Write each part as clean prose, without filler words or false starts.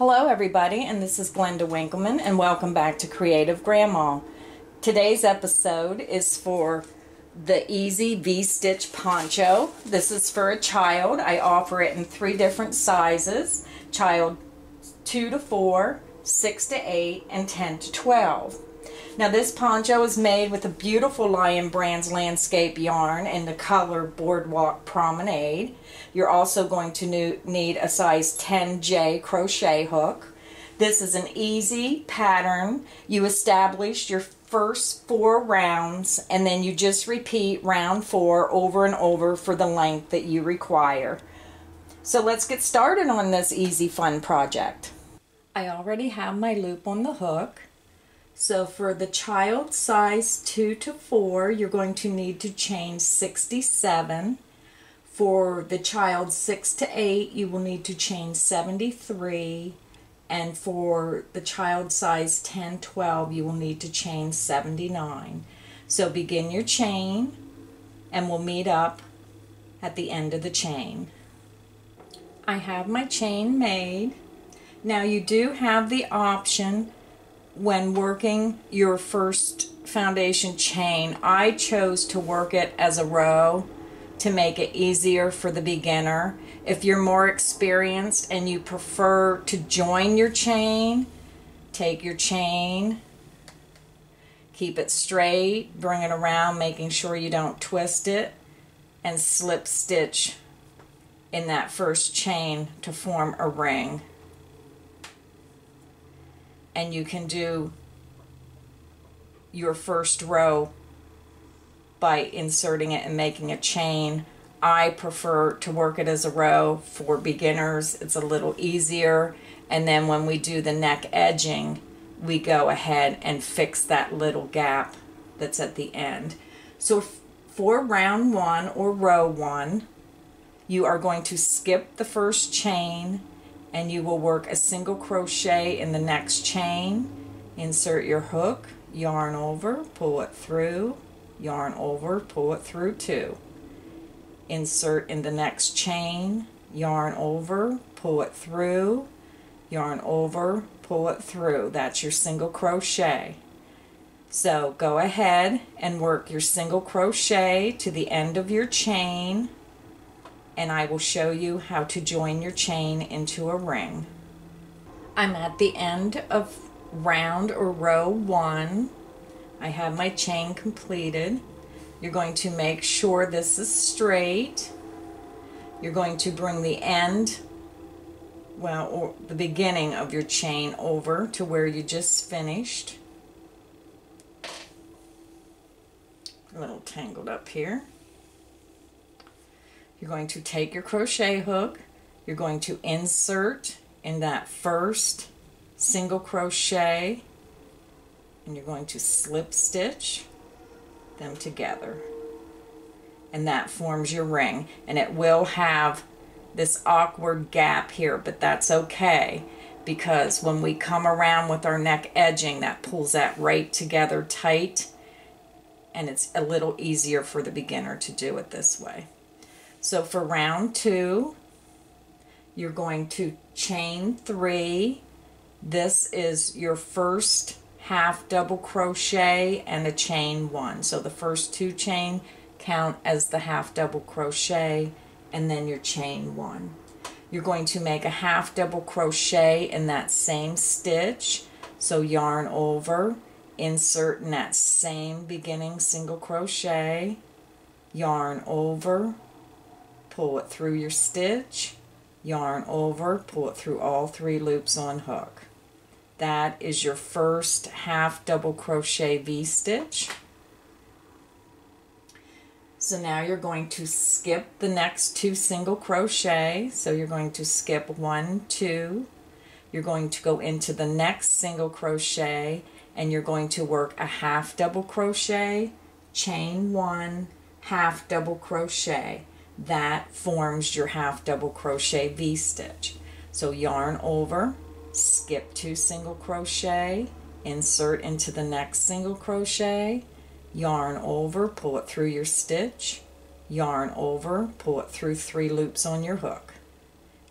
Hello everybody, and this is Glenda Winkleman, and welcome back to Creative Grandma. Today's episode is for the Easy V-Stitch Poncho. This is for a child. I offer it in 3 different sizes: child 2 to 4, 6 to 8, and 10 to 12. Now this poncho is made with a beautiful Lion Brands landscape yarn in the color Boardwalk Promenade. You're also going to need a size 10J crochet hook. This is an easy pattern. You establish your first 4 rounds and then you just repeat round 4 over and over for the length that you require. So let's get started on this easy fun project. I already have my loop on the hook. So for the child size 2 to 4, you're going to need to chain 67. For the child 6 to 8, you will need to chain 73. And for the child size 10-12, you will need to chain 79. So begin your chain, and we'll meet up at the end of the chain. I have my chain made. Now you do have the option when working your first foundation chain. I chose to work it as a row to make it easier for the beginner. If you're more experienced and you prefer to join your chain, take your chain, keep it straight, bring it around, making sure you don't twist it, and slip stitch in that first chain to form a ring. And you can do your first row by inserting it and making a chain. I prefer to work it as a row for beginners. It's a little easier. And then when we do the neck edging, we go ahead and fix that little gap that's at the end. So for round 1 or row 1, you are going to skip the first chain and you will work a single crochet in the next chain. Insert your hook, yarn over, pull it through, yarn over, pull it through 2. Insert in the next chain, yarn over, pull it through, yarn over, pull it through. That's your single crochet. So go ahead and work your single crochet to the end of your chain, and I will show you how to join your chain into a ring. I'm at the end of round or row 1. I have my chain completed. You're going to make sure this is straight. You're going to bring the end, or the beginning of your chain over to where you just finished. A little tangled up here. You're going to take your crochet hook, you're going to insert in that first single crochet, and you're going to slip stitch them together. And that forms your ring. And it will have this awkward gap here, but that's okay, because when we come around with our neck edging, that pulls that right together tight, and it's a little easier for the beginner to do it this way. So for round 2, you're going to chain 3. This is your first half double crochet and a chain 1. So the first 2 chain count as the half double crochet, and then your chain 1. You're going to make a half double crochet in that same stitch. So yarn over, insert in that same beginning single crochet, yarn over, pull it through your stitch, yarn over, pull it through all 3 loops on hook. That is your first half double crochet V-stitch. So now you're going to skip the next 2 single crochet. So you're going to skip 1, 2. You're going to go into the next single crochet and you're going to work a half double crochet, chain 1, half double crochet. That forms your half double crochet V-stitch. So yarn over, skip 2 single crochet, insert into the next single crochet, yarn over, pull it through your stitch, yarn over, pull it through 3 loops on your hook,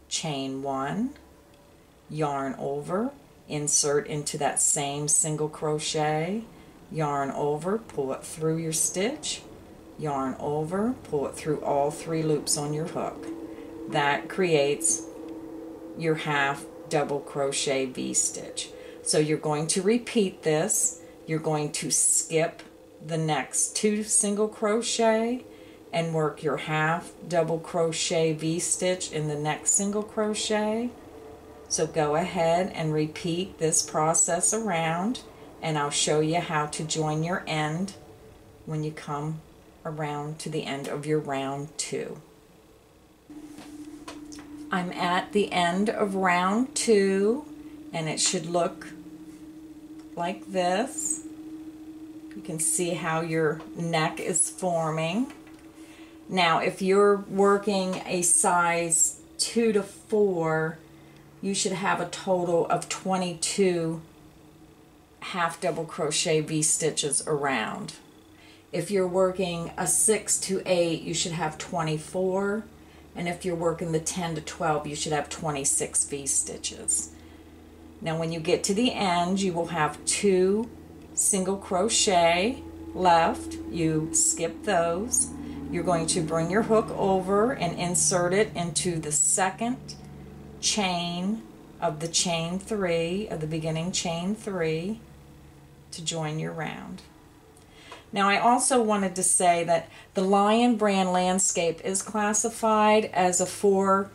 chain 1, yarn over, insert into that same single crochet, yarn over, pull it through your stitch, yarn over, pull it through all 3 loops on your hook. That creates your half double crochet V-stitch. So you're going to repeat this. You're going to skip the next 2 single crochet and work your half double crochet V-stitch in the next single crochet. So go ahead and repeat this process around, and I'll show you how to join your end when you come around to the end of your round 2. I'm at the end of round 2, and it should look like this. You can see how your neck is forming. Now, if you're working a size 2 to 4, you should have a total of 22 half double crochet V-stitches around. If you're working a 6 to 8, you should have 24. And if you're working the 10 to 12, you should have 26 V-stitches. Now when you get to the end, you will have 2 single crochet left. You skip those. You're going to bring your hook over and insert it into the second chain of the chain 3, of the beginning chain 3, to join your round. Now I also wanted to say that the Lion brand landscape is classified as a 4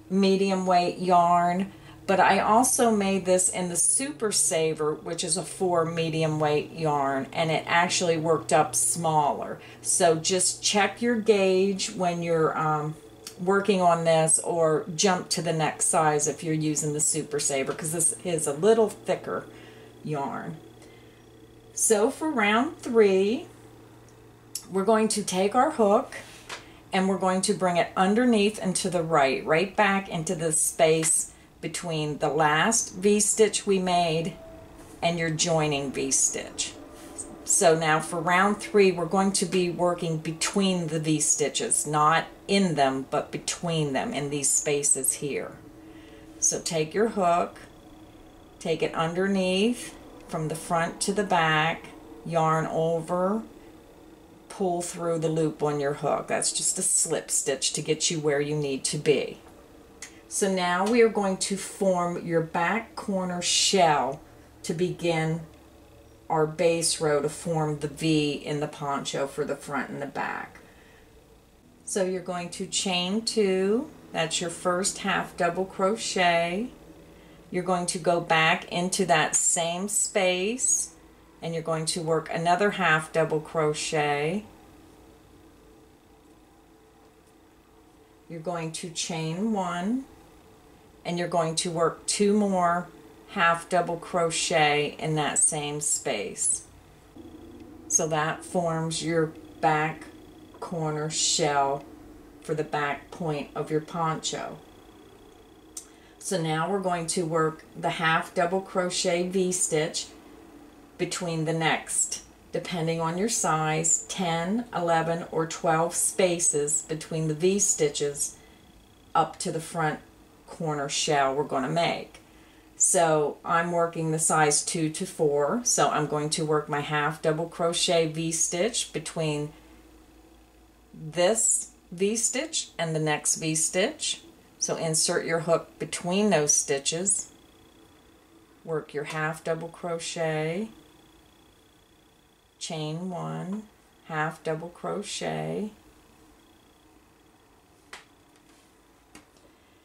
medium weight yarn, but I also made this in the Super Saver, which is a 4 medium weight yarn, and it actually worked up smaller. So just check your gauge when you're working on this, or jump to the next size if you're using the Super Saver, because this is a little thicker yarn. So for round 3, we're going to take our hook and we're going to bring it underneath and to the right back into the space between the last V-stitch we made and your joining V-stitch. So now for round 3, we're going to be working between the V-stitches, not in them, but between them in these spaces here. So take your hook, take it underneath from the front to the back, yarn over, pull through the loop on your hook. That's just a slip stitch to get you where you need to be. So now we are going to form your back corner shell to begin our base row to form the V in the poncho for the front and the back. So you're going to chain 2, that's your first half double crochet. You're going to go back into that same space and you're going to work another half double crochet. You're going to chain 1 and you're going to work 2 more half double crochet in that same space. So that forms your back corner shell for the back point of your poncho. So now we're going to work the half double crochet V-stitch between the next, depending on your size, 10, 11, or 12 spaces between the V-stitches up to the front corner shell we're going to make. So I'm working the size 2 to 4, so I'm going to work my half double crochet V-stitch between this V-stitch and the next V-stitch. So insert your hook between those stitches, work your half double crochet, chain 1, half double crochet.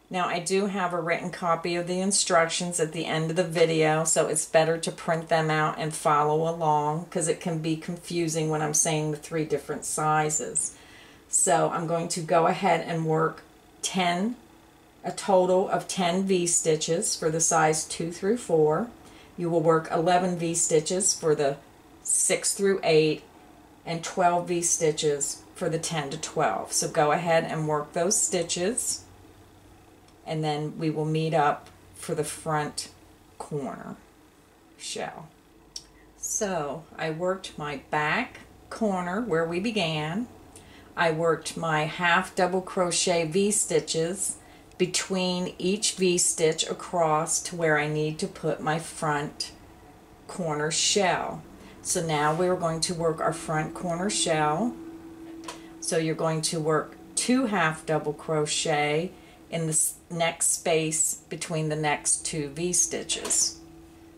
Now I do have a written copy of the instructions at the end of the video, so it's better to print them out and follow along because it can be confusing when I'm saying the 3 different sizes. So I'm going to go ahead and work a total of 10 V-stitches for the size 2 through 4. You will work 11 V-stitches for the 6 through 8 and 12 V-stitches for the 10 to 12. So go ahead and work those stitches and then we will meet up for the front corner shell. So I worked my back corner where we began. I worked my half double crochet V-stitches between each V-stitch across to where I need to put my front corner shell. So now we're going to work our front corner shell. So you're going to work 2 half double crochet in the next space between the next 2 V-stitches.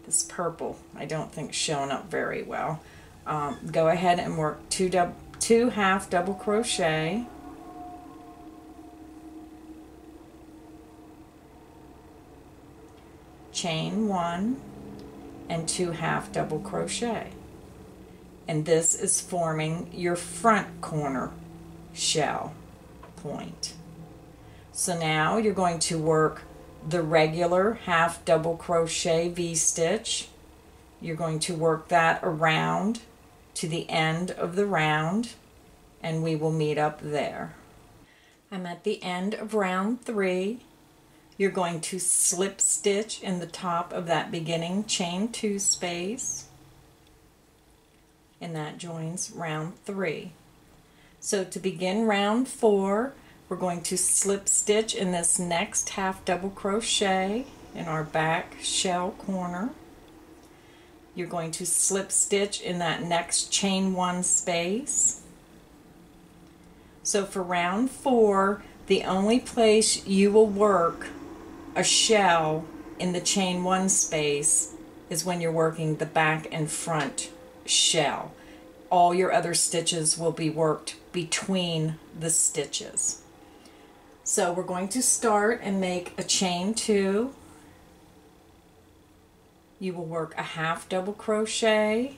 This purple I don't think is showing up very well. Go ahead and work 2 half double crochet, chain 1 and 2 half double crochet, and this is forming your front corner shell point. So now you're going to work the regular half double crochet V-stitch. You're going to work that around to the end of the round, and we will meet up there. I'm at the end of round 3. You're going to slip stitch in the top of that beginning chain 2 space, and that joins round 3. So to begin round 4, we're going to slip stitch in this next half double crochet in our back shell corner. You're going to slip stitch in that next chain 1 space. So for round 4, the only place you will work a shell in the chain 1 space is when you're working the back and front shell. All your other stitches will be worked between the stitches. So we're going to start and make a chain 2. You will work a half double crochet,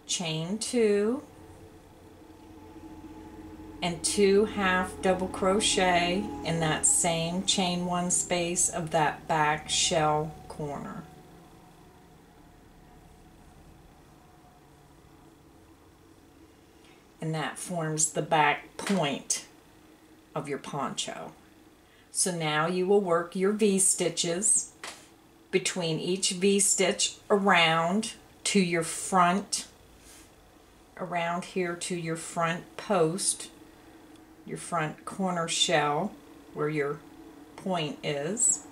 chain 2, and 2 half double crochet in that same chain 1 space of that back shell corner. And that forms the back point of your poncho. So now you will work your V-stitches between each V-stitch around to your front, around here to your front post, your front corner shell where your point is.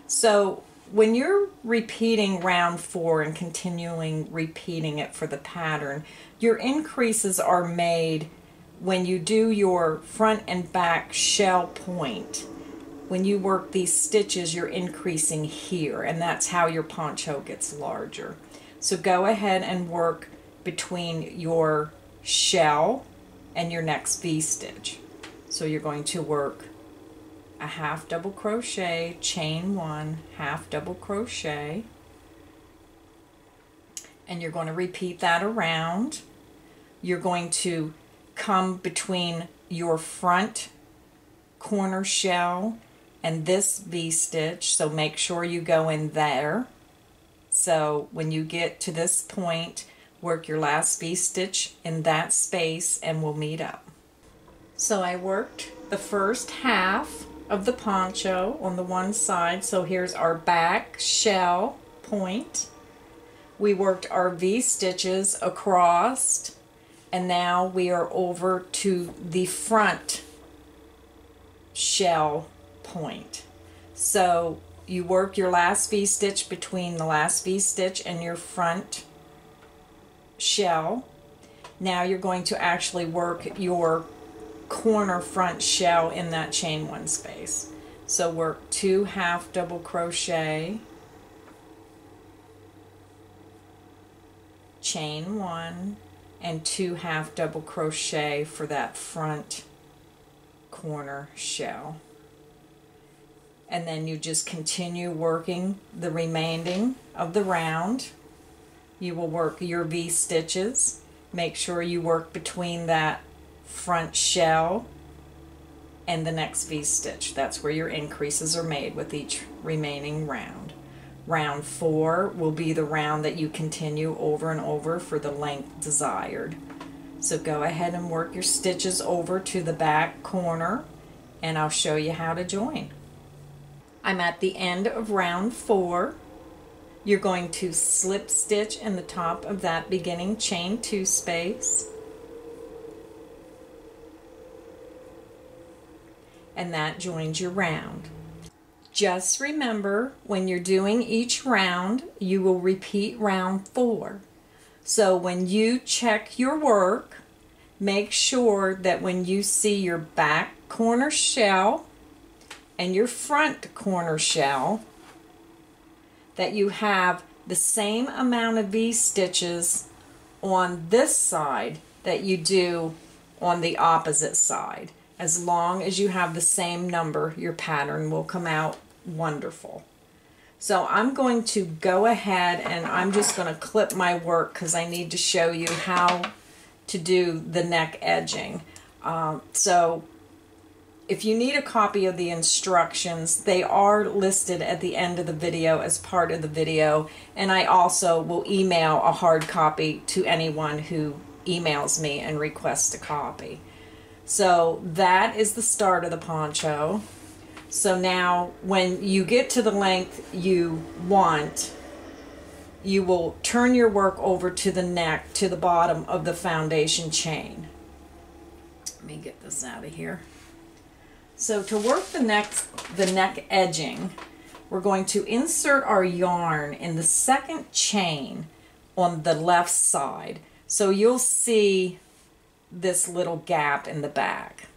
So when you're repeating round 4 and continuing repeating it for the pattern, your increases are made when you do your front and back shell point. When you work these stitches, you're increasing here, and that's how your poncho gets larger. So go ahead and work between your shell and your next V-stitch. So you're going to work a half double crochet, chain 1, half double crochet, and you're going to repeat that around. You're going to come between your front corner shell and this V-stitch, so make sure you go in there. So when you get to this point, work your last V-stitch in that space and we'll meet up. So I worked the first half of the poncho on the one side, so here's our back shell point. We worked our V-stitches across, and now we are over to the front shell point. So you work your last V-stitch between the last V-stitch and your front shell. Now you're going to actually work your corner front shell in that chain 1 space. So work 2 half double crochet, chain 1, and 2 half double crochet for that front corner shell. And then you just continue working the remaining of the round. You will work your V-stitches. Make sure you work between that front shell and the next V-stitch. That's where your increases are made with each remaining round. Round 4 will be the round that you continue over and over for the length desired. So go ahead and work your stitches over to the back corner, and I'll show you how to join. I'm at the end of round 4. You're going to slip stitch in the top of that beginning chain 2 space, and that joins your round. Just remember, when you're doing each round, you will repeat round 4. So when you check your work, make sure that when you see your back corner shell and your front corner shell, that you have the same amount of V-stitches on this side that you do on the opposite side. As long as you have the same number, your pattern will come out wonderful. So I'm going to go ahead and I'm just going to clip my work because I need to show you how to do the neck edging. So if you need a copy of the instructions, they are listed at the end of the video as part of the video, and I also will email a hard copy to anyone who emails me and requests a copy. So that is the start of the poncho. So now when you get to the length you want, you will turn your work over to the neck, to the bottom of the foundation chain. Let me get this out of here. So to work the neck edging, we're going to insert our yarn in the second chain on the left side. So you'll see this little gap in the back.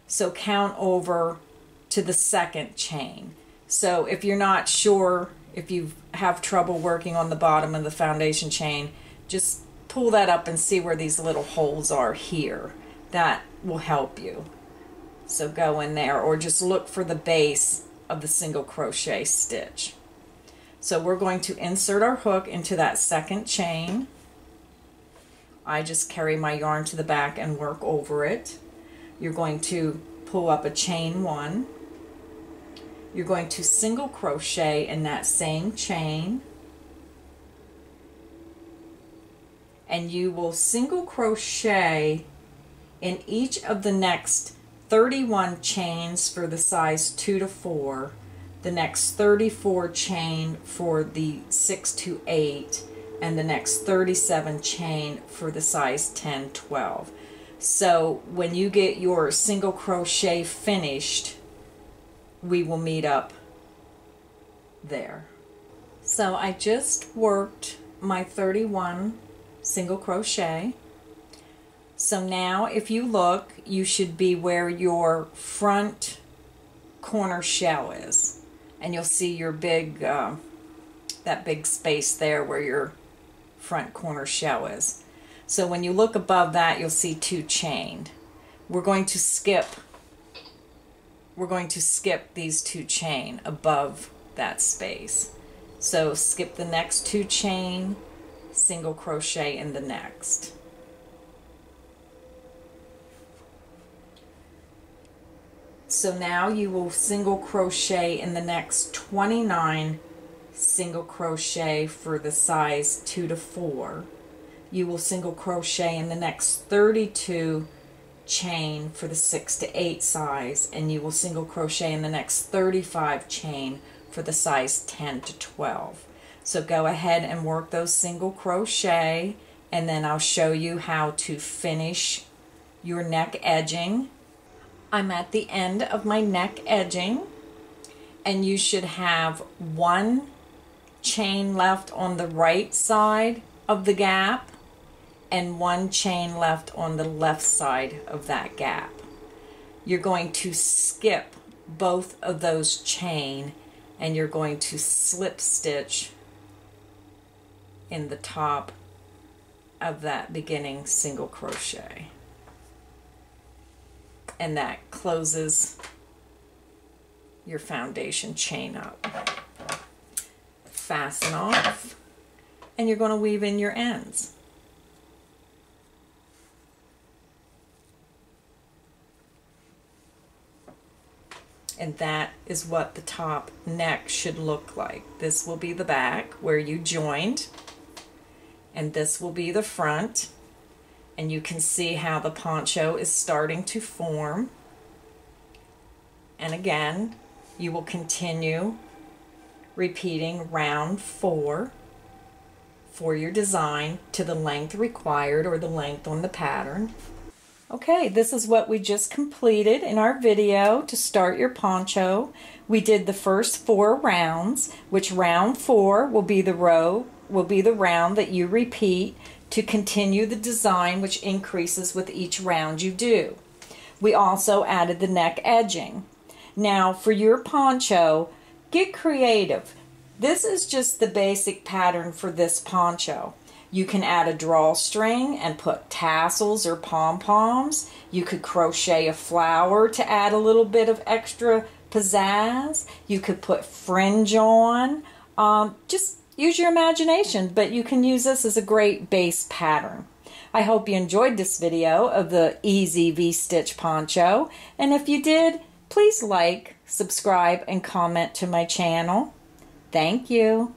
So count over to the second chain. So if you're not sure, if you have trouble working on the bottom of the foundation chain, just pull that up and see where these little holes are here. That will help you. So go in there, or just look for the base of the single crochet stitch. So we're going to insert our hook into that second chain. I just carry my yarn to the back and work over it. You're going to pull up a chain 1. You're going to single crochet in that same chain, and you will single crochet in each of the next 31 chains for the size 2 to 4, the next 34 chain for the 6 to 8, and the next 37 chain for the size 10, 12. So when you get your single crochet finished, we will meet up there. So I just worked my 31 single crochet. So now if you look, you should be where your front corner shell is, and you'll see your big that big space there where your front corner shell is. So when you look above that, you'll see 2 chained. We're going to skip these 2 chain above that space. So skip the next 2 chain, single crochet in the next. So now you will single crochet in the next 29 single crochet for the size 2 to 4. You will single crochet in the next 32 chain for the 6 to 8 size, and you will single crochet in the next 35 chain for the size 10 to 12. So go ahead and work those single crochet, and then I'll show you how to finish your neck edging. I'm at the end of my neck edging, and you should have 1 chain left on the right side of the gap and 1 chain left on the left side of that gap. You're going to skip both of those chain, and you're going to slip stitch in the top of that beginning single crochet. And that closes your foundation chain up. Fasten off, and you're going to weave in your ends. And that is what the top neck should look like. This will be the back where you joined, and this will be the front. And you can see how the poncho is starting to form. And again, you will continue repeating round 4 for your design to the length required, or the length on the pattern. Okay, this is what we just completed in our video to start your poncho. We did the first 4 rounds, which round 4 will be the round that you repeat to continue the design, which increases with each round you do. We also added the neck edging. Now for your poncho, get creative. This is just the basic pattern for this poncho. You can add a drawstring and put tassels or pom-poms. You could crochet a flower to add a little bit of extra pizzazz. You could put fringe on. Just use your imagination, but you can use this as a great base pattern. I hope you enjoyed this video of the easy V-stitch poncho, and if you did, please like, subscribe, and comment to my channel. Thank you.